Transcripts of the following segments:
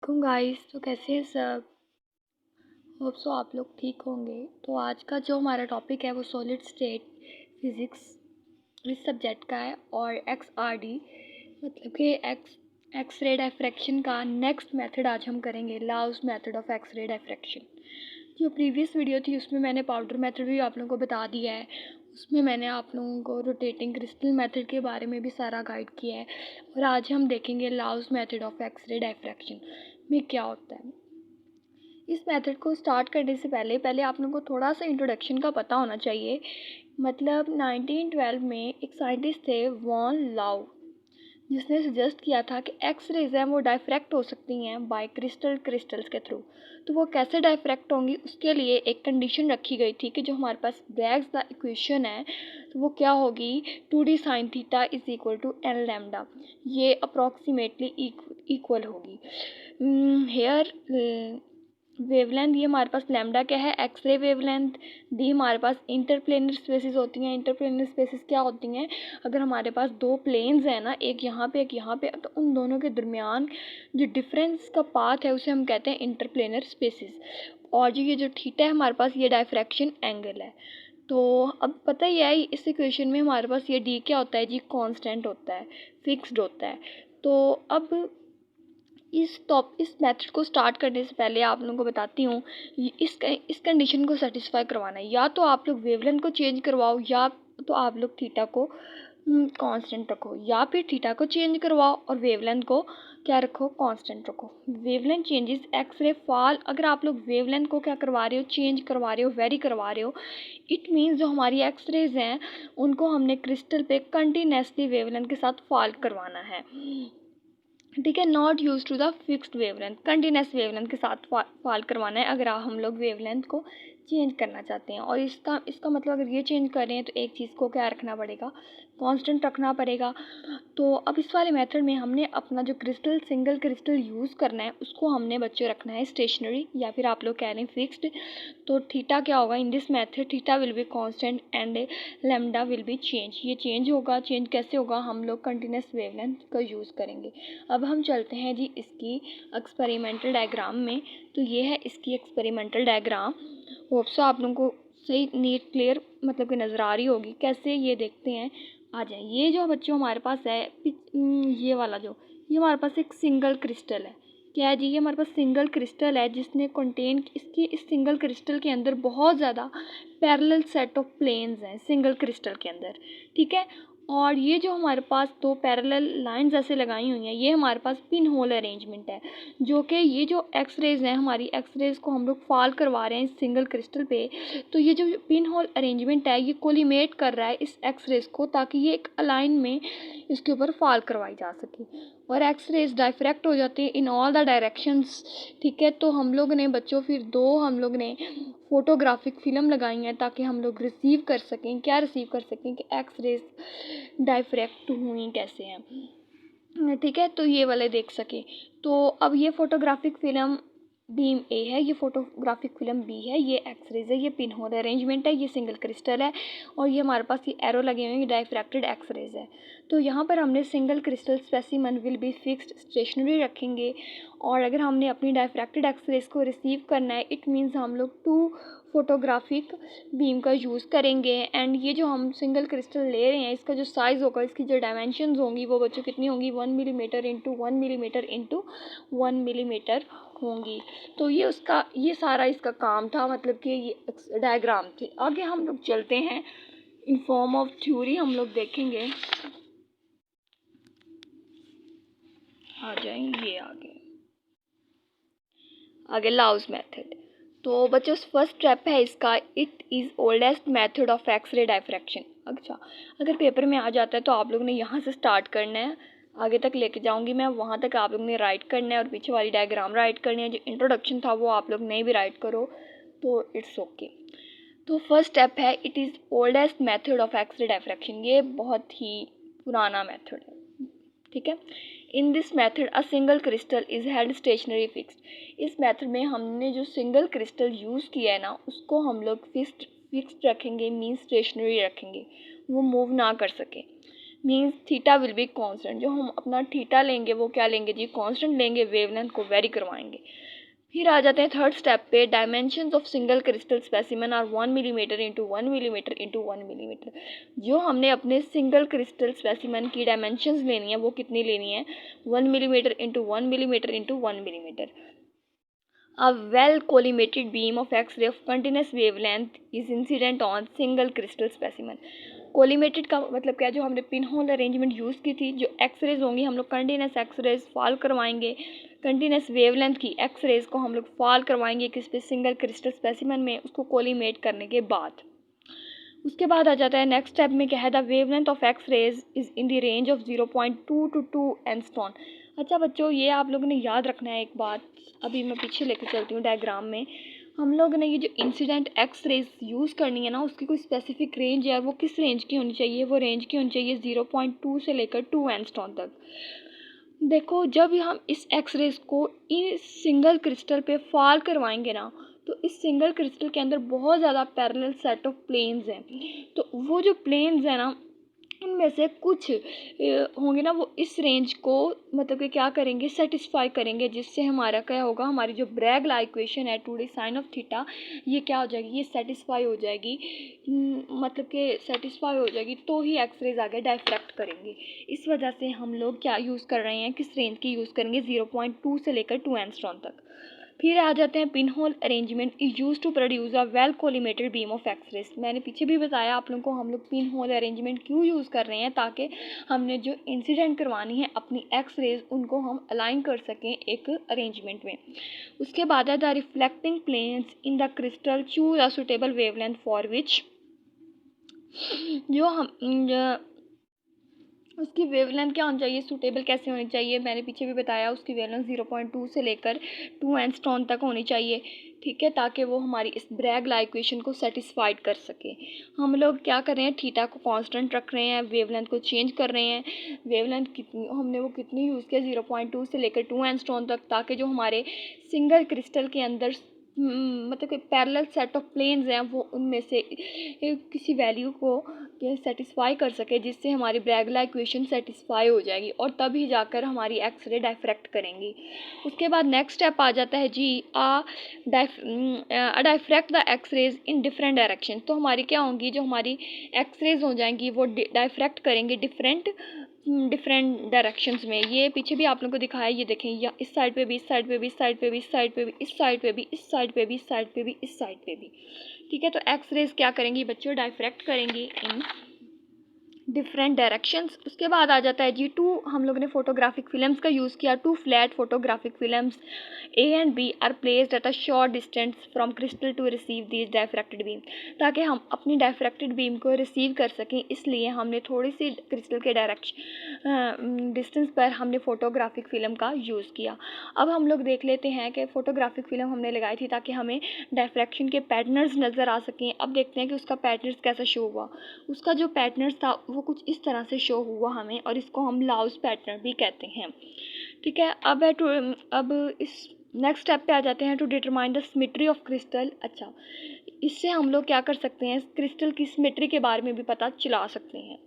वालेकुम गाइस। तो कैसे हैं सब? होप सो आप लोग ठीक होंगे। तो आज का जो हमारा टॉपिक है वो सॉलिड स्टेट फिज़िक्स इस सब्जेक्ट का है और XRD मतलब कि एक्स रे डायफ्रैक्शन का नेक्स्ट मेथड आज हम करेंगे, Laue's method of X ray diffraction. जो प्रीवियस वीडियो थी उसमें मैंने पाउडर मेथड भी आप लोगों को बता दिया है। उसमें मैंने आप लोगों को रोटेटिंग क्रिस्टल मेथड के बारे में भी सारा गाइड किया है। और आज हम देखेंगे Laue's method of X ray diffraction में क्या होता है। इस मेथड को स्टार्ट करने से पहले आप लोगों को थोड़ा सा इंट्रोडक्शन का पता होना चाहिए। मतलब 1912 में एक साइंटिस्ट थे वॉन लाउ, जिसने सजेस्ट किया था कि एक्स रेज हैं वो डायफ्रैक्ट हो सकती हैं बाय क्रिस्टल्स के थ्रू। तो वो कैसे डायफ्रैक्ट होंगी उसके लिए एक कंडीशन रखी गई थी कि जो हमारे पास ब्रैग्स द इक्वेशन है तो वो क्या होगी, 2d sin थीटा is equal to N lambda. ये अप्रॉक्सीमेटली इक्वल होगी। हेयर वेवलेंथ, ये हमारे पास लैम्डा क्या है, एक्सरे वेवलेंथ। दी हमारे पास इंटरप्लेनर स्पेसिस होती हैं। इंटरप्लेनर स्पेसिस क्या होती हैं, अगर हमारे पास दो प्लेन्स हैं ना, एक यहाँ पे एक यहाँ पे, तो उन दोनों के दरमियान जो डिफरेंस का पाथ है उसे हम कहते हैं इंटरप्लेनर स्पेसिस। और जो ये जो थीटा है हमारे पास ये डायफ्रैक्शन एंगल है। तो अब पता ही है इस इक्वेशन में हमारे पास ये डी क्या होता है जी, कांस्टेंट होता है, फिक्स्ड होता है। तो अब इस मेथड को स्टार्ट करने से पहले आप लोगों को बताती हूँ, इस कंडीशन को सेटिस्फाई करवाना है, या तो आप लोग वेवलेंथ को चेंज करवाओ या तो आप लोग थीटा को कांस्टेंट रखो, या फिर थीटा को चेंज करवाओ और वेवलेंथ को क्या रखो, कांस्टेंट रखो। वेवलेंथ चेंजेस एक्सरे फॉल, अगर आप लोग वेवलेंथ को क्या करवा रहे हो, चेंज करवा रहे हो, वेरी करवा रहे हो, इट मीन्स जो हमारी एक्सरेज हैं उनको हमने क्रिस्टल पे कंटिन्यूसली वेवलेंथ के साथ फॉल करवाना है। ठीक है, not use to the fixed wavelength, continuous wavelength के साथ फॉल करवाना है अगर हम लोग वेवलेंथ को चेंज करना चाहते हैं। और इसका मतलब अगर ये चेंज कर रहे हैं तो एक चीज़ को क्या रखना पड़ेगा, कांस्टेंट रखना पड़ेगा। तो अब इस वाले मेथड में हमने अपना जो सिंगल क्रिस्टल यूज़ करना है उसको हमने बच्चे रखना है स्टेशनरी, या फिर आप लोग कह रहे हैं फिक्स्ड। तो थीटा क्या होगा इन this method, theta will be constant and lambda will be change. ये चेंज होगा, चेंज कैसे होगा, हम लोग कंटिन्यूस वेवलेंथ का यूज़ करेंगे। अब हम चलते हैं जी इसकी एक्सपेरिमेंटल डायग्राम में। तो ये है इसकी एक्सपेरिमेंटल डायग्राम। होप सो आप लोगों को सही नीट क्लियर मतलब कि नज़र आ रही होगी। कैसे, ये देखते हैं, आ जाए। ये जो बच्चों हमारे पास है ये वाला जो, ये हमारे पास एक सिंगल क्रिस्टल है। क्या है जी, ये हमारे पास सिंगल क्रिस्टल है जिसने कंटेन, इस सिंगल क्रिस्टल के अंदर बहुत ज़्यादा पैरेलल सेट ऑफ प्लेन्स हैं सिंगल क्रिस्टल के अंदर। ठीक है, और ये जो हमारे पास दो पैरेलल लाइंस ऐसे लगाई हुई हैं ये हमारे पास पिन होल अरेंजमेंट है, जो कि ये जो एक्स रेज हैं हमारी एक्स रेज को हम लोग फॉल करवा रहे हैं इस सिंगल क्रिस्टल पे। तो ये जो पिन होल अरेंजमेंट है ये कोलिमेट कर रहा है इस एक्स रेज को, ताकि ये एक अलाइन में इसके ऊपर फॉल करवाई जा सके और एक्स रेज डायफ्रैक्ट हो जाती है इन ऑल द डायरेक्शंस। ठीक है, तो हम लोग ने बच्चों फिर दो हम लोग ने फोटोग्राफिक फिल्म लगाई हैं ताकि हम लोग रिसीव कर सकें, क्या रिसीव कर सकें कि एक्स रेज डायफ्रैक्ट हुई कैसे हैं। ठीक है, तो ये वाले देख सके। तो अब ये फोटोग्राफिक फिल्म बीम ए है, ये फोटोग्राफिक फिल्म बी है, ये एक्सरेज है, ये पिन होल अरेंजमेंट है, ये सिंगल क्रिस्टल है और ये हमारे पास ये एरो लगे हुए हैं, ये डायफ्रैक्टेड एक्सरेज है। तो यहाँ पर हमने single crystal specimen will be fixed stationary रखेंगे। और अगर हमने अपनी डायफ्रैक्टेड एक्सरेज को रिसीव करना है इट मीन्स हम लोग 2 फोटोग्राफिक बीम का यूज़ करेंगे। एंड ये जो हम सिंगल क्रिस्टल ले रहे हैं इसका जो साइज़ होगा, इसकी जो डायमेंशंस होंगी वो बच्चों कितनी होंगी, 1 millimetre into 1 millimetre into 1 millimetre होंगी। तो ये सारा इसका काम था, मतलब कि ये डायग्राम थे। आगे हम लोग चलते हैं, इन फॉर्म ऑफ थ्योरी हम लोग देखेंगे। आ जाएंगे आगे लाउस मेथड। तो बच्चों फर्स्ट स्टेप है इसका, it is oldest method of X ray diffraction. अच्छा, अगर पेपर में आ जाता है तो आप लोग ने यहाँ से स्टार्ट करना है, आगे तक लेके जाऊँगी मैं, वहाँ तक आप लोग ने राइट करना है और पीछे वाली डायग्राम राइट करनी है। जो इंट्रोडक्शन था वो आप लोग नहीं भी राइट करो तो इट्स ओके। तो फर्स्ट स्टेप है, it is oldest method of X ray diffraction. ये बहुत ही पुराना मेथड है। ठीक है, in this method a single crystal is held stationary fixed. इस मेथड में हमने जो सिंगल क्रिस्टल यूज़ किया है ना उसको हम लोग फिक्स्ड रखेंगे, मीन्स स्टेशनरी रखेंगे, वो मूव ना कर सके। Means theta will be constant. जो हम अपना थीटा लेंगे वो क्या लेंगे जी, कांस्टेंट लेंगे, वेवलेंथ को वेरी करवाएंगे। फिर आ जाते हैं थर्ड स्टेप पे, dimensions of single crystal specimen are 1 millimetre into 1 millimetre into 1 millimetre. जो हमने अपने सिंगल क्रिस्टल स्पेसिमेन की डायमेंशंस लेनी है वो कितनी लेनी है, 1 millimetre into 1 millimetre into 1 millimetre. A well collimated beam of X-ray of continuous wavelength is incident on single crystal specimen। Collimated का मतलब क्या है, जो हमने पिन होल अरेंजमेंट यूज़ की थी, जो एक्सरेज होंगी हम लोग कंटिन्यूस एक्सरेज फॉल करवाएंगे, कंटिन्यूस वेवलेंथ की एक्सरेज को हम लोग फॉल करवाएंगे किस पे, सिंगल क्रिस्टल स्पेसिमेन में, उसको कोलिमेट करने के बाद। उसके बाद आ जाता है नेक्स्ट स्टेप में क्या है, the wavelength of X rays is in the range of 0.2 to 2 angstrom. अच्छा बच्चों, ये आप लोगों ने याद रखना है एक बात, अभी मैं पीछे लेकर चलती हूँ डायग्राम में। हम लोग ने ये जो इंसिडेंट एक्स रेज यूज़ करनी है ना, उसकी कोई स्पेसिफिक रेंज है, वो किस रेंज की होनी चाहिए, वो रेंज की होनी चाहिए 0.2 से लेकर 2 एंगस्ट्रॉन तक। देखो, जब हम इस एक्स रेज को इस सिंगल क्रिस्टल पे फॉल करवाएंगे ना, तो इस सिंगल क्रिस्टल के अंदर बहुत ज़्यादा पैरेलल सेट ऑफ प्लेन्स हैं। तो वो जो प्लेन्स हैं ना, उनमें से कुछ होंगे ना, वो इस रेंज को मतलब कि क्या करेंगे, सेटिस्फाई करेंगे, जिससे हमारा क्या होगा, हमारी जो ब्रैग ला इक्वेशन है 2d साइन ऑफ थीटा, ये क्या हो जाएगी, ये सेटिस्फाई हो जाएगी। मतलब कि सेटिस्फाई हो जाएगी तो ही एक्सरेज आगे डायफ्रैक्ट करेंगे। इस वजह से हम लोग क्या यूज़ कर रहे हैं, किस रेंज की यूज़ करेंगे, 0.2 से लेकर 2 एंगस्ट्रॉन तक। फिर आ जाते हैं pin hole arrangement is use to produce a well collimated beam of X rays. मैंने पीछे भी बताया आप लोगों को, हम लोग पिन होल अरेंजमेंट क्यों यूज़ कर रहे हैं, ताकि हमने जो इंसिडेंट करवानी है अपनी एक्सरेज, उनको हम अलाइन कर सकें एक अरेंजमेंट में। उसके बाद है the reflecting planes in the crystal choose a suitable wavelength for which. जो हम उसकी वेवलेंथ क्या होनी चाहिए, सूटेबल कैसे होनी चाहिए, मैंने पीछे भी बताया, उसकी वेवलेंथ 0.2 से लेकर 2 एंगस्ट्रॉन तक होनी चाहिए, ठीक है, ताकि वो हमारी इस ब्रैग ला इक्वेशन को सेटिस्फाइड कर सके। हम लोग क्या कर रहे हैं, थीटा को कांस्टेंट रख रहे हैं, वेवलेंथ को चेंज कर रहे हैं। वेवलेंथ कितनी हमने वो कितनी यूज़ किया, 0.2 से लेकर 2 एंगस्ट्रॉन तक, ताकि जो हमारे सिंगल क्रिस्टल के अंदर मतलब कि पैरेलल सेट ऑफ प्लेन्स हैं, वो उनमें से किसी वैल्यू को सेटिस्फाई कर सके, जिससे हमारी ब्रैग ला इक्वेशन सेटिस्फाई हो जाएगी, और तभी जाकर हमारी एक्सरे डायफ्रैक्ट करेंगी। उसके बाद नेक्स्ट स्टेप आ जाता है जी, diffract the X-rays in different direction. तो हमारी क्या होंगी, जो हमारी एक्सरेज हो जाएंगी वो डायफ्रैक्ट करेंगे डिफरेंट डायरेक्शंस में। ये पीछे भी आप लोगों को दिखाया, ये देखें, या इस साइड पे भी, इस साइड पे भी, इस साइड पे भी, इस साइड पे भी, इस साइड पे भी, इस साइड पे भी, इस साइड पे भी, इस साइड पे भी, ठीक है। तो एक्स रेज क्या करेंगी बच्चों, डायफ्रैक्ट करेंगी इन डिफरेंट डायरेक्शंस। उसके बाद आ जाता है जी 2, हम लोग ने फोटोग्राफिक फिल्म्स का यूज़ किया। 2 flat photographic films A and B are placed at a short distance from crystal to receive these diffracted beam. ताकि हम अपनी डायफ्रैक्टेड बीम को रिसीव कर सकें, इसलिए हमने थोड़ी सी क्रिस्टल के डिस्टेंस पर हमने फोटोग्राफिक फ़िल्म का यूज़ किया। अब हम लोग देख लेते हैं कि फ़ोटोग्राफिक फ़िल्म हमने लगाई थी ताकि हमें डायफ्रैक्शन के पैटर्न्स नज़र आ सकें। अब देखते हैं कि उसका पैटर्न्स कैसा शो हुआ। उसका जो पैटर्न्स था वो कुछ इस तरह से शो हुआ हमें, और इसको हम लाउस पैटर्न भी कहते हैं, ठीक है। अब इस नेक्स्ट स्टेप पे आ जाते हैं, to determine the symmetry of crystal. अच्छा, इससे हम लोग क्या कर सकते हैं, क्रिस्टल की सिमेट्री के बारे में भी पता चला सकते हैं।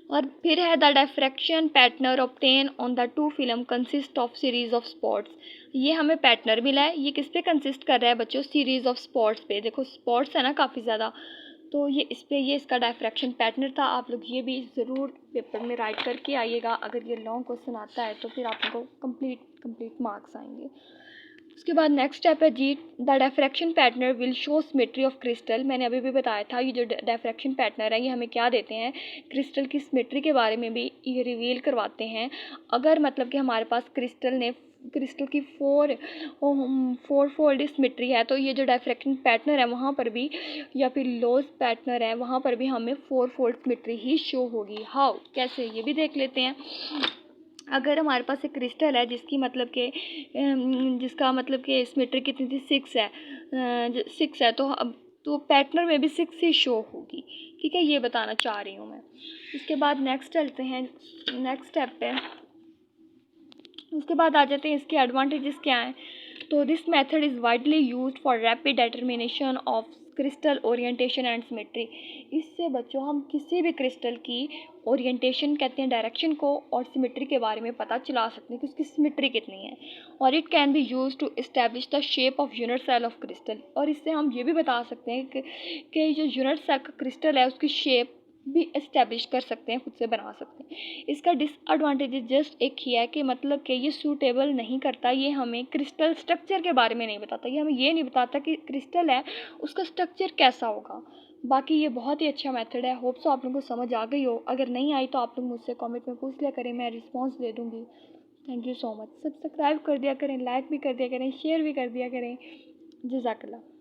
और फिर है the diffraction pattern obtain on the 2 film consist of series of spots. ये हमें पैटर्न मिला है, ये किस पे कंसिस्ट कर रहा है बच्चों, सीरीज ऑफ स्पॉट्स पे। देखो स्पॉट्स है ना काफ़ी ज़्यादा, तो ये इस पे ये इसका डायफ्रैक्शन पैटर्न था। आप लोग ये भी ज़रूर पेपर में राइट करके आइएगा, अगर ये लॉन्ग क्वेश्चन आता है तो फिर आपको कंप्लीट मार्क्स आएंगे। उसके बाद नेक्स्ट स्टेप है जी, the diffraction pattern will show symmetry of crystal. मैंने अभी भी बताया था, ये जो डायफ्रैक्शन पैटर्न है ये हमें क्या देते हैं, क्रिस्टल की सिमेट्री के बारे में भी ये रिवील करवाते हैं। अगर मतलब कि हमारे पास क्रिस्टल की फोर फोल्ड सिमेट्री है, तो ये जो डायफ्रैक्शन पैटर्न है वहाँ पर भी, या फिर लॉस पैटर्न है वहाँ पर भी हमें 4 फोल्ड सिमेट्री ही शो होगी। हाउ, कैसे, ये भी देख लेते हैं। अगर हमारे पास एक क्रिस्टल है जिसकी मतलब के जिसका मतलब कि सिमेट्री कितनी थी, 6 है, तो अब तो पैटर्न में भी 6 ही शो होगी, ठीक है, ये बताना चाह रही हूँ मैं। उसके बाद नेक्स्ट चलते हैं नेक्स्ट स्टेप पे। उसके बाद आ जाते हैं इसके एडवांटेजेस क्या हैं। तो this method is widely used for rapid determination of crystal orientation and symmetry. इससे बच्चों हम किसी भी क्रिस्टल की ओरिएंटेशन कहते हैं डायरेक्शन को, और सिमेट्री के बारे में पता चला सकते हैं कि उसकी सिमेट्री कितनी है। और it can be use to establish the shape of unit cell of crystal. और इससे हम ये भी बता सकते हैं कि जो यूनिट सेल का क्रिस्टल है उसकी शेप भी इस्टेब्लिश कर सकते हैं, खुद से बना सकते हैं। इसका डिसएडवांटेज जस्ट एक ही है कि मतलब कि ये सूटेबल नहीं करता, ये हमें क्रिस्टल स्ट्रक्चर के बारे में नहीं बताता, ये हमें ये नहीं बताता कि क्रिस्टल है उसका स्ट्रक्चर कैसा होगा। बाकी ये बहुत ही अच्छा मेथड है। होप सो आप लोगों को समझ आ गई हो। अगर नहीं आई तो आप लोग मुझसे कमेंट में पूछ लिया करें, मैं रिस्पॉन्स दे दूँगी। Thank you so much. Subscribe कर दिया करें, लाइक भी कर दिया करें, शेयर भी कर दिया करें। जज़ाकल्लाह।